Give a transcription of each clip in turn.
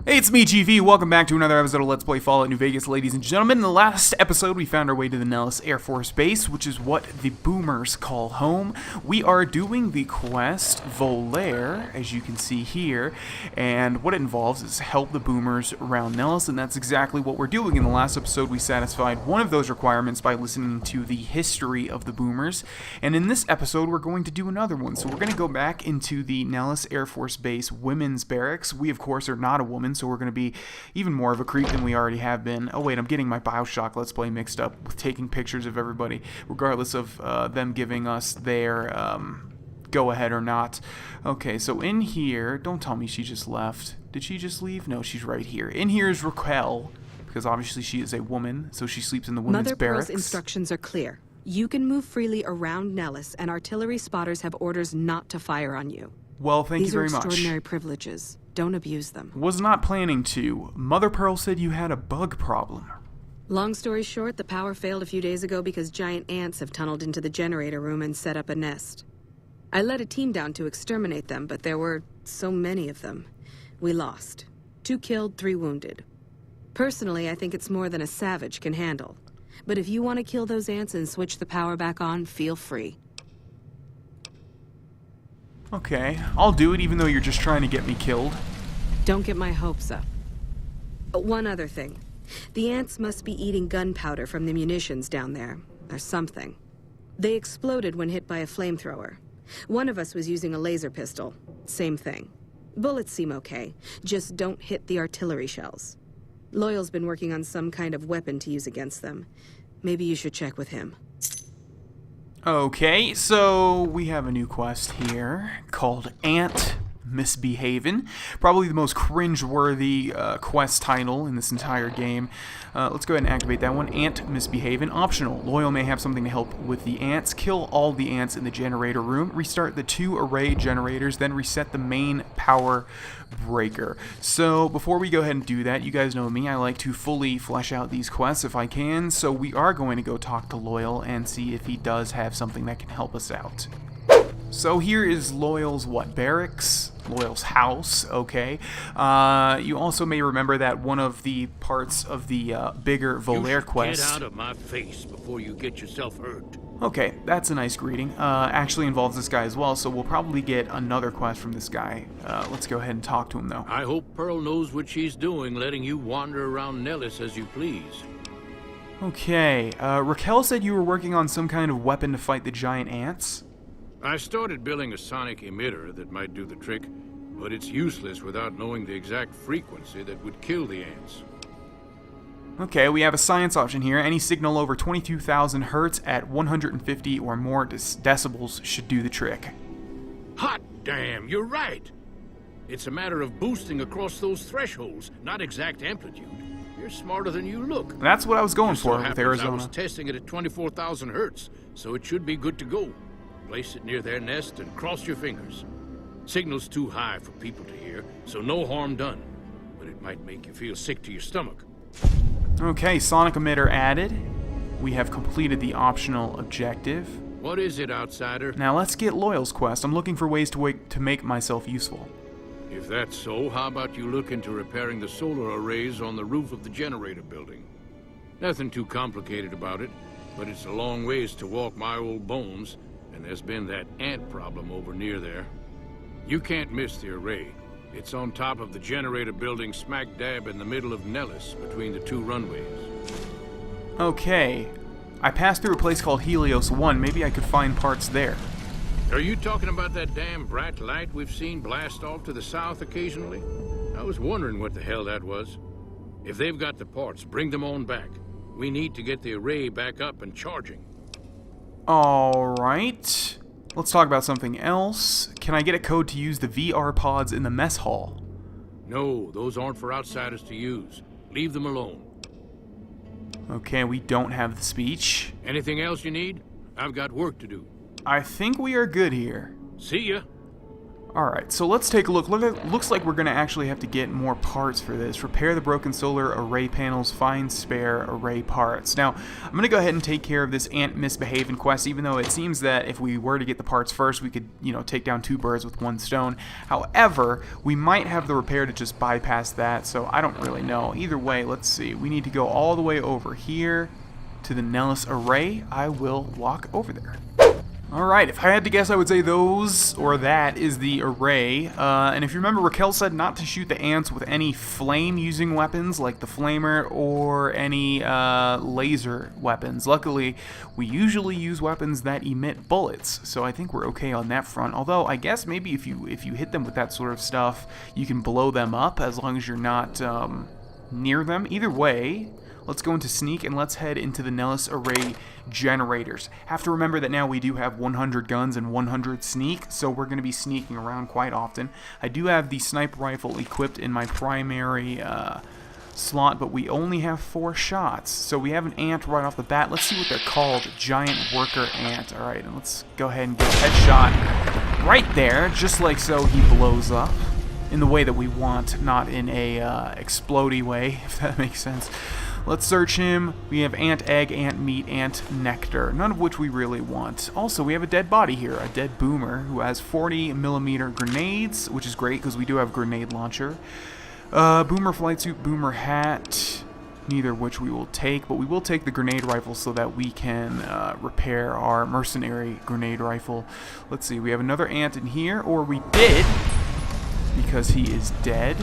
Hey, it's me, GV. Welcome back to another episode of Let's Play Fallout New Vegas, ladies and gentlemen. In the last episode, we found our way to the Nellis Air Force Base, which is what the boomers call home. We are doing the quest Volaire, as you can see here, and what it involves is help the boomers around Nellis, and that's exactly what we're doing. In the last episode, we satisfied one of those requirements by listening to the history of the boomers, and in this episode, we're going to do another one. So we're going to go back into the Nellis Air Force Base women's barracks. We, of course, are not a woman, so we're going to be even more of a creep than we already have been. Oh wait, I'm getting my Bioshock Let's Play mixed up with taking pictures of everybody, regardless of them giving us their go-ahead or not. Okay, so in here, don't tell me she just left. Did she just leave? No, she's right here. In here is Raquel, because obviously she is a woman, so she sleeps in the women's Mother barracks. Pearl's instructions are clear. You can move freely around Nellis, and artillery spotters have orders not to fire on you. Well, thank you very These are much. extraordinary privileges. Don't abuse them. Was not planning to. Mother Pearl said you had a bug problem. Long story short, the power failed a few days ago because giant ants have tunneled into the generator room and set up a nest. I led a team down to exterminate them, but there were so many of them. We lost. 2 killed, 3 wounded. Personally, I think it's more than a savage can handle. But if you want to kill those ants and switch the power back on, feel free. Okay, I'll do it even though you're just trying to get me killed. Don't get my hopes up. One other thing. The ants must be eating gunpowder from the munitions down there, or something. They exploded when hit by a flamethrower. One of us was using a laser pistol. Same thing. Bullets seem okay, just don't hit the artillery shells. Loyal's been working on some kind of weapon to use against them. Maybe you should check with him. Okay, so we have a new quest here called Ant Misbehavin'. Probably the most cringe-worthy quest title in this entire game. Let's go ahead and activate that one. Ant Misbehavin'. Optional. Loyal may have something to help with the ants. Kill all the ants in the generator room. Restart the 2 array generators, then reset the main power breaker. So before we go ahead and do that, you guys know me, I like to fully flesh out these quests if I can, so we are going to go talk to Loyal and see if he does have something that can help us out. So here is Loyal's barracks? Loyal's house, okay. You also may remember that one of the parts of the bigger Volaire quest... Get out of my face before you get yourself hurt. Okay, that's a nice greeting. Actually involves this guy as well, so we'll probably get another quest from this guy. Let's go ahead and talk to him, though. I hope Pearl knows what she's doing, letting you wander around Nellis as you please. Okay, Raquel said you were working on some kind of weapon to fight the giant ants? I started building a sonic emitter that might do the trick, but it's useless without knowing the exact frequency that would kill the ants. Okay, we have a science option here. Any signal over 22,000 hertz at 150 or more decibels should do the trick. Hot damn, you're right! It's a matter of boosting across those thresholds, not exact amplitude. You're smarter than you look. That's what I was going Just so for with happens Arizona. I was testing it at 24,000 hertz, so it should be good to go. Place it near their nest and cross your fingers. Signal's too high for people to hear, so no harm done. But it might make you feel sick to your stomach. Okay, sonic emitter added. We have completed the optional objective. What is it, outsider? Now let's get Loyal's quest. I'm looking for ways to make myself useful. If that's so, how about you look into repairing the solar arrays on the roof of the generator building? Nothing too complicated about it, but it's a long ways to walk my old bones, and there's been that ant problem over near there. You can't miss the array. It's on top of the generator building smack dab in the middle of Nellis, between the 2 runways. Okay. I passed through a place called Helios 1. Maybe I could find parts there. Are you talking about that damn bright light we've seen blast off to the south occasionally? I was wondering what the hell that was. If they've got the parts, bring them on back. We need to get the array back up and charging. Alright. Let's talk about something else. Can I get a code to use the VR pods in the mess hall? No, those aren't for outsiders to use. Leave them alone. Okay, we don't have the speech. Anything else you need? I've got work to do. I think we are good here. See ya. Alright, so let's take a look. Looks like we're going to actually have to get more parts for this. Repair the broken solar array panels, find spare array parts. Now, I'm going to go ahead and take care of this ant misbehaving quest, even though it seems that if we were to get the parts first, we could, take down 2 birds with 1 stone. However, we might have the repair to just bypass that, so I don't really know. Either way, let's see. We need to go all the way over here to the Nellis array. I will walk over there. Alright, if I had to guess, I would say those, or that, is the array. And if you remember, Raquel said not to shoot the ants with any flame-using weapons, like the flamer, or any laser weapons. Luckily, we usually use weapons that emit bullets, so I think we're okay on that front. Although, I guess maybe if you hit them with that sort of stuff, you can blow them up, as long as you're not near them. Either way, let's go into sneak and let's head into the Nellis array generators. Have to remember that now we do have 100 guns and 100 sneak, so we're going to be sneaking around quite often. I do have the sniper rifle equipped in my primary slot, but we only have 4 shots. So we have an ant right off the bat. Let's see what they're called. Giant worker ant. Alright, and let's go ahead and get a headshot right there. Just like so, he blows up in the way that we want, not in a explodey way, if that makes sense. Let's search him. We have ant egg, ant meat, ant nectar, none of which we really want. Also, we have a dead body here, a dead boomer who has 40mm grenades, which is great because we do have a grenade launcher. Boomer flight suit, boomer hat, neither of which we will take, but we will take the grenade rifle so that we can repair our mercenary grenade rifle. Let's see, we have another ant in here, or we did, because he is dead.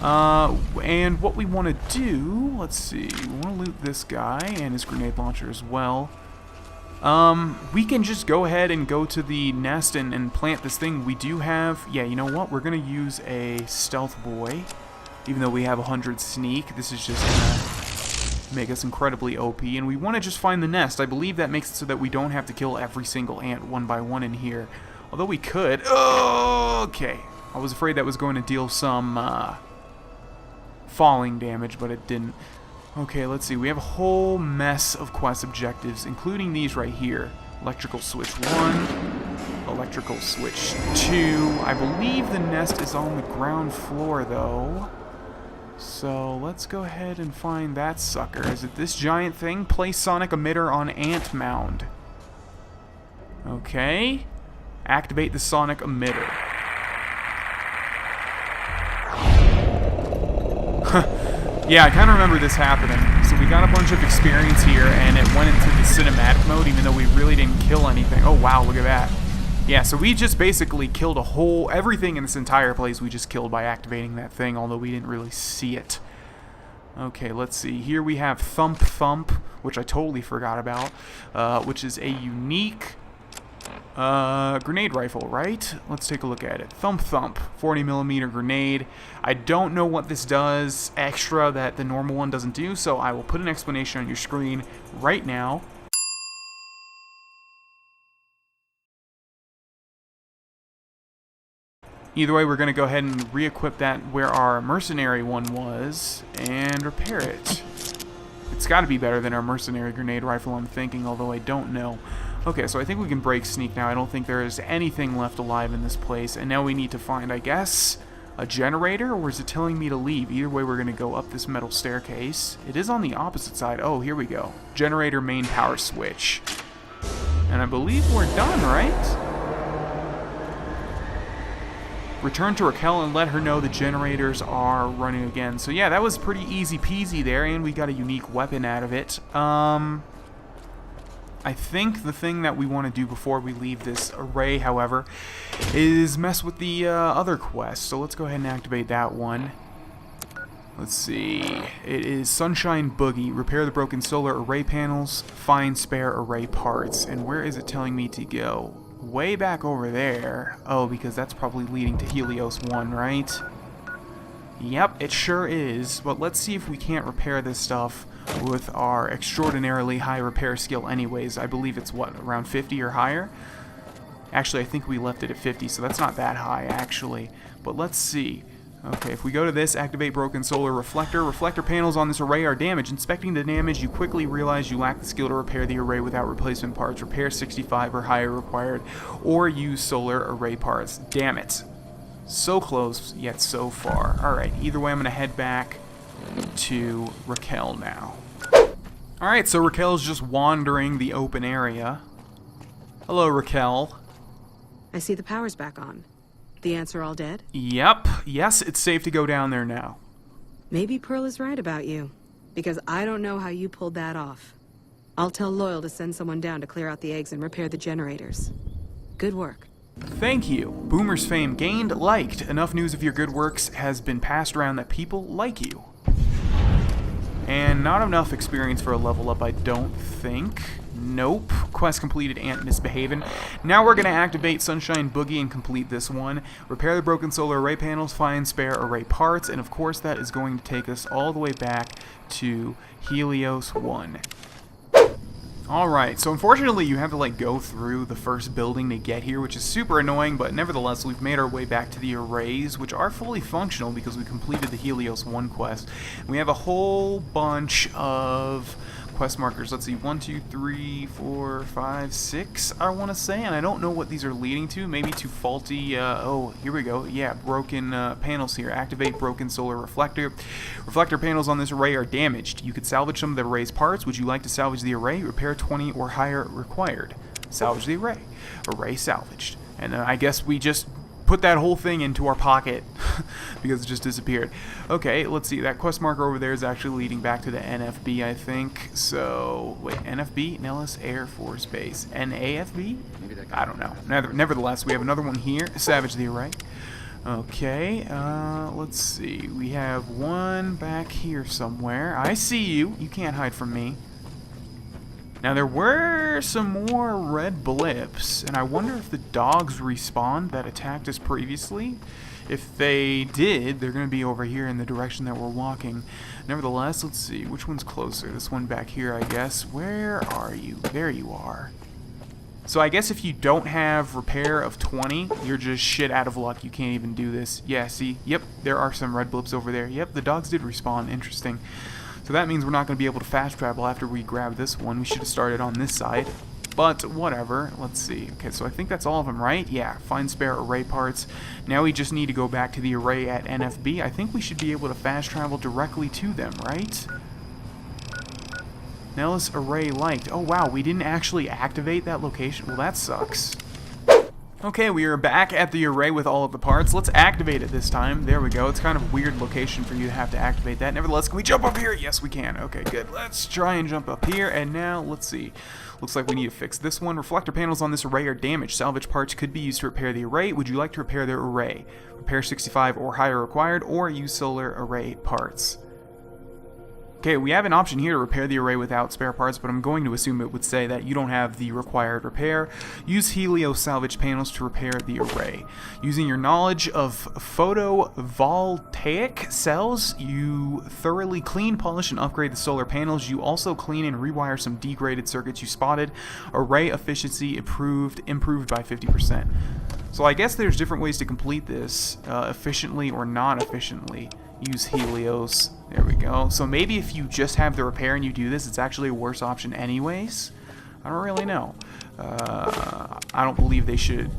And what we want to do, let's see, we want to loot this guy and his grenade launcher as well. We can just go ahead and go to the nest and plant this thing. We do have, yeah, you know what, we're going to use a stealth boy, even though we have 100 sneak. This is just going to make us incredibly OP, and we want to just find the nest. I believe that makes it so that we don't have to kill every single ant one by one in here, although we could. Oh, okay, I was afraid that was going to deal some, falling damage, but it didn't. Okay, let's see. We have a whole mess of quest objectives, including these right here. Electrical switch 1, electrical switch 2. I believe the nest is on the ground floor, though. So let's go ahead and find that sucker. Is it this giant thing? Place sonic emitter on ant mound. Okay. Activate the sonic emitter. Yeah, I kind of remember this happening. So we got a bunch of experience here, and it went into the cinematic mode, even though we really didn't kill anything. Oh, wow, look at that. Yeah, so we just basically killed everything in this entire place we just killed by activating that thing, although we didn't really see it. Okay, let's see. Here we have Thump Thump, which I totally forgot about, which is a unique grenade rifle, right? Let's take a look at it. Thump Thump, 40mm grenade. I don't know what this does extra that the normal one doesn't do, so I will put an explanation on your screen right now. Either way, we're going to go ahead and re-equip that where our mercenary one was and repair it. It's got to be better than our mercenary grenade rifle, I'm thinking, although I don't know. Okay, so I think we can break sneak now. I don't think there is anything left alive in this place. And now we need to find, I guess, a generator, or is it telling me to leave? Either way, we're going to go up this metal staircase. It is on the opposite side. Oh, here we go. Generator main power switch. And I believe we're done, right? Return to Raquel and let her know the generators are running again. So yeah, that was pretty easy peasy there, and we got a unique weapon out of it. I think the thing that we want to do before we leave this array, however, is mess with the other quest. So let's go ahead and activate that one. Let's see. It is Sunshine Boogie. Repair the broken solar array panels. Find spare array parts. And where is it telling me to go? Way back over there. Oh, because that's probably leading to Helios 1, right? Yep, it sure is. But let's see if we can't repair this stuff with our extraordinarily high repair skill anyways. I believe it's, what, around 50 or higher? Actually, I think we left it at 50, so that's not that high, actually. But let's see. Okay, if we go to this, activate broken solar reflector. Reflector panels on this array are damaged. Inspecting the damage, you quickly realize you lack the skill to repair the array without replacement parts. Repair 65 or higher required, or use solar array parts. Damn it. So close, yet so far. Alright, either way, I'm going to head back to Raquel now. Alright, so Raquel's just wandering the open area. Hello, Raquel. I see the power's back on. The ants are all dead? Yep. Yes, it's safe to go down there now. Maybe Pearl is right about you, because I don't know how you pulled that off. I'll tell Loyal to send someone down to clear out the eggs and repair the generators. Good work. Thank you. Boomer's fame gained, liked. Enough news of your good works has been passed around that people like you. And not enough experience for a level up, I don't think. Nope. Quest completed, ant misbehaving. Now we're going to activate Sunshine Boogie and complete this one. Repair the broken solar array panels, find spare array parts, and of course that is going to take us all the way back to Helios 1. Alright, so unfortunately you have to go through the first building to get here, which is super annoying, but nevertheless we've made our way back to the arrays, which are fully functional because we completed the Helios 1 quest. We have a whole bunch of quest markers. Let's see, 1, 2, 3, 4, 5, 6, I want to say, and I don't know what these are leading to. Maybe to faulty, oh, here we go. Yeah, broken panels here. Activate broken solar reflector. Reflector panels on this array are damaged. You could salvage some of the array's parts. Would you like to salvage the array? Repair 20 or higher required. Salvage the array. Array salvaged. And I guess we just put that whole thing into our pocket because it just disappeared. Okay, let's see. That quest marker over there is actually leading back to the NFB, I think. So, wait, NFB? Nellis Air Force Base. NAFB? I don't know. Nevertheless, we have another one here. Salvage the array. Okay, let's see. We have one back here somewhere. I see you. You can't hide from me. Now, there were some more red blips, and I wonder if the dogs respawned that attacked us previously. If they did, they're going to be over here in the direction that we're walking. Nevertheless, let's see. Which one's closer? This one back here, I guess. Where are you? There you are. So I guess if you don't have repair of 20, you're just shit out of luck. You can't even do this. Yeah, see? Yep, there are some red blips over there. Yep, the dogs did respawn. Interesting. So that means we're not going to be able to fast travel after we grab this one. We should have started on this side. But whatever. Let's see. Okay, so I think that's all of them, right? Yeah, find spare array parts. Now we just need to go back to the array at NFB. I think we should be able to fast travel directly to them, right? Nellis array liked. Oh wow, we didn't actually activate that location. Well, that sucks. Okay, we are back at the array with all of the parts. Let's activate it this time. There we go. It's kind of a weird location for you to have to activate that. Nevertheless, can we jump up here? Yes, we can. Okay, good. Let's try and jump up here. And now, let's see. Looks like we need to fix this one. Reflector panels on this array are damaged. Salvage parts could be used to repair the array. Would you like to repair the array? Repair 65 or higher required, or use solar array parts. Okay, we have an option here to repair the array without spare parts, but I'm going to assume it would say that you don't have the required repair. Use Helios salvage panels to repair the array. Using your knowledge of photovoltaic cells, you thoroughly clean, polish, and upgrade the solar panels. You also clean and rewire some degraded circuits you spotted. Array efficiency improved by 50%. So I guess there's different ways to complete this, efficiently or not efficiently. Use Helios. There we go. So maybe if you just have the repair and you do this, it's actually a worse option anyways. I don't really know. I don't believe they should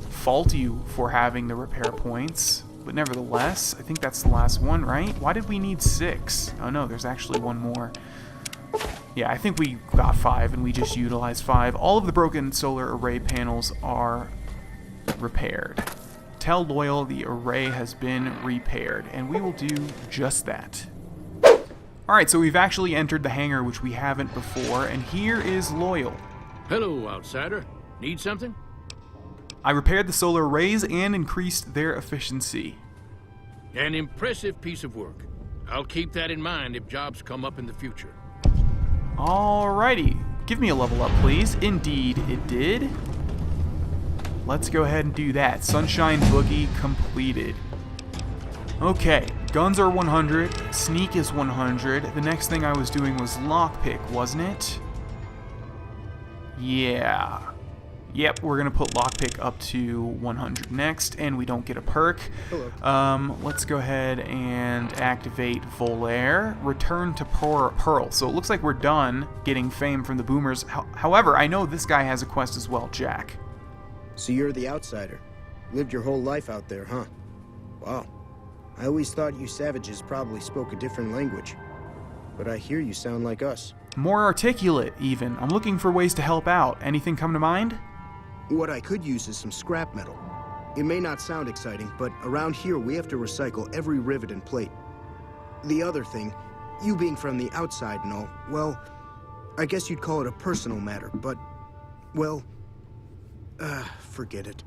fault you for having the repair points. But nevertheless, I think that's the last one, right? Why did we need 6? Oh no, there's actually one more. Yeah, I think we got 5 and we just utilized 5. All of the broken solar array panels are repaired. Tell Loyal the array has been repaired, and we will do just that. Alright, so we've actually entered the hangar, which we haven't before, and here is Loyal. Hello, outsider. Need something? I repaired the solar arrays and increased their efficiency. An impressive piece of work. I'll keep that in mind if jobs come up in the future. Alrighty. Give me a level up, please. Indeed, it did. Let's go ahead and do that. Sunshine Boogie completed. Okay, guns are 100, sneak is 100. The next thing I was doing was lockpick, wasn't it? Yeah. Yep, we're going to put lockpick up to 100 next, and we don't get a perk. Hello. Let's go ahead and activate Volaire. Return to Pearl. So it looks like we're done getting fame from the boomers. However, I know this guy has a quest as well, Jack. So you're the outsider. Lived your whole life out there, huh? Wow. I always thought you savages probably spoke a different language. But I hear you sound like us. More articulate, even. I'm looking for ways to help out. Anything come to mind? What I could use is some scrap metal. It may not sound exciting, but around here we have to recycle every rivet and plate. The other thing, you being from the outside and all, well, I guess you'd call it a personal matter, but, well, forget it.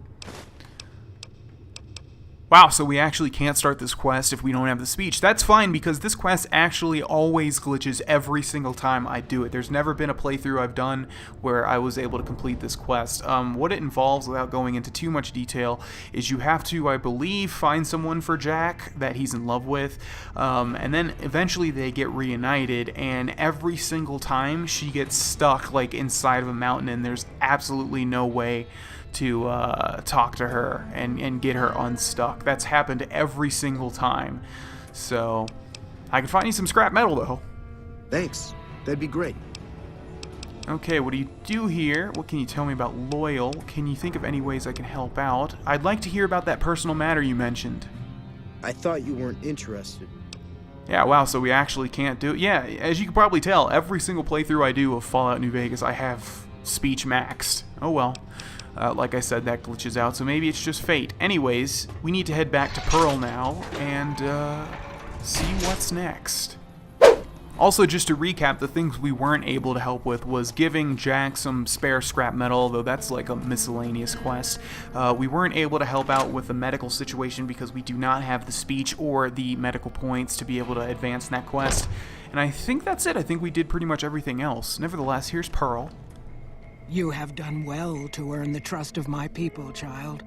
Wow, so we actually can't start this quest if we don't have the speech. That's fine, because this quest actually always glitches every single time I do it. There's never been a playthrough I've done where I was able to complete this quest. What it involves, without going into too much detail, is you have to, I believe, find someone for Jack that he's in love with, and then eventually they get reunited, and every single time she gets stuck like inside of a mountain, and there's absolutely no way to talk to her and get her unstuck. That's happened every single time. So I can find you some scrap metal though. Thanks. That'd be great. Okay, what do you do here? What can you tell me about Loyal? Can you think of any ways I can help out? I'd like to hear about that personal matter you mentioned. I thought you weren't interested. Yeah, wow, so we actually can't do it. Yeah, as you can probably tell, every single playthrough I do of Fallout New Vegas, I have speech maxed. Oh well. Like I said, that glitches out, so maybe it's just fate. Anyways, we need to head back to Pearl now and see what's next. Also, just to recap, the things we weren't able to help with was giving Jack some spare scrap metal, though that's like a miscellaneous quest. We weren't able to help out with the medical situation because we do not have the speech or the medical points to be able to advance in that quest. And I think that's it. I think we did pretty much everything else. Nevertheless, here's Pearl. You have done well to earn the trust of my people, child.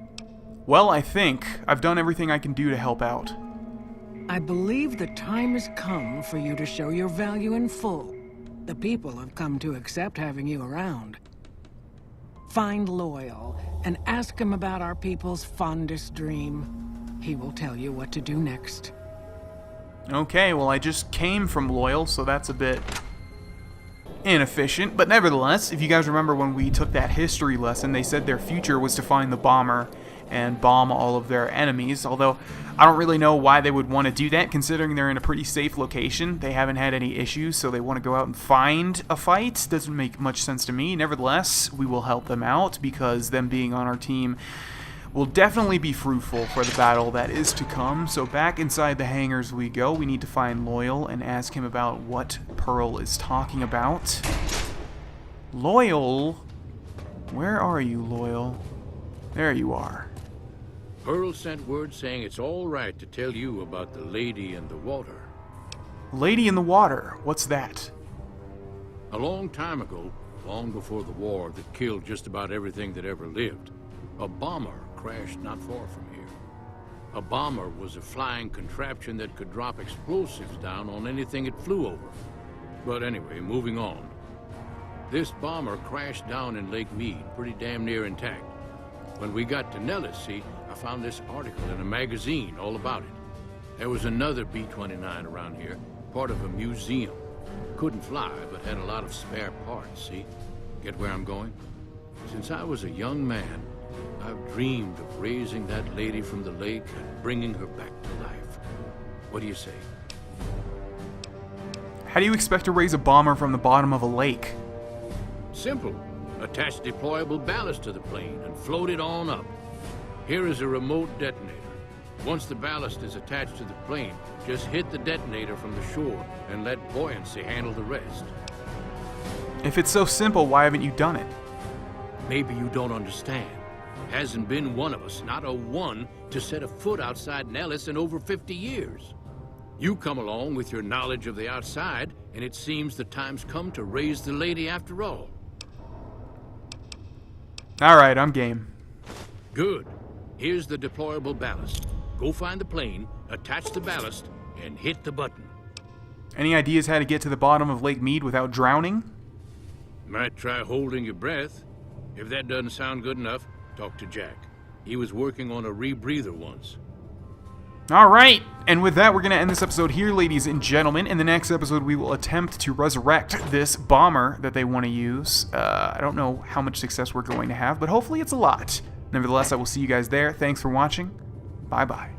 Well, I think I've done everything I can do to help out. I believe the time has come for you to show your value in full. The people have come to accept having you around. Find Loyal and ask him about our people's fondest dream. He will tell you what to do next. Okay, well, I just came from Loyal, so that's a bit inefficient, but nevertheless, if you guys remember when we took that history lesson, they said their future was to find the bomber and bomb all of their enemies, although I don't really know why they would want to do that, considering they're in a pretty safe location. They haven't had any issues, so they want to go out and find a fight. Doesn't make much sense to me. Nevertheless, we will help them out, because them being on our team will definitely be fruitful for the battle that is to come. So back inside the hangars we go. We need to find Loyal and ask him about what Pearl is talking about. Loyal? Where are you, Loyal? There you are. Pearl sent word saying it's all right to tell you about the lady in the water. Lady in the water? What's that? A long time ago, long before the war that killed just about everything that ever lived, a bomber crashed not far from here. A bomber was a flying contraption that could drop explosives down on anything it flew over. But anyway, moving on. This bomber crashed down in Lake Mead, pretty damn near intact. When we got to Nellis, see, I found this article in a magazine all about it. There was another B-29 around here, part of a museum. Couldn't fly, but had a lot of spare parts, see? Get where I'm going? Since I was a young man, I've dreamed of raising that lady from the lake and bringing her back to life. What do you say? How do you expect to raise a bomber from the bottom of a lake? Simple. Attach deployable ballast to the plane and float it on up. Here is a remote detonator. Once the ballast is attached to the plane, just hit the detonator from the shore and let buoyancy handle the rest. If it's so simple, why haven't you done it? Maybe you don't understand. Hasn't been one of us, not a one, to set a foot outside Nellis in over 50 years. You come along with your knowledge of the outside, and it seems the time's come to raise the lady after all. Alright, I'm game. Good. Here's the deployable ballast. Go find the plane, attach the ballast, and hit the button. Any ideas how to get to the bottom of Lake Mead without drowning? Might try holding your breath. If that doesn't sound good enough, talk to Jack. He was working on a rebreather once. All right, and with that, we're going to end this episode here, ladies and gentlemen. In the next episode, we will attempt to resurrect this bomber that they want to use. I don't know how much success we're going to have, but hopefully it's a lot. Nevertheless, I will see you guys there. Thanks for watching. Bye-bye.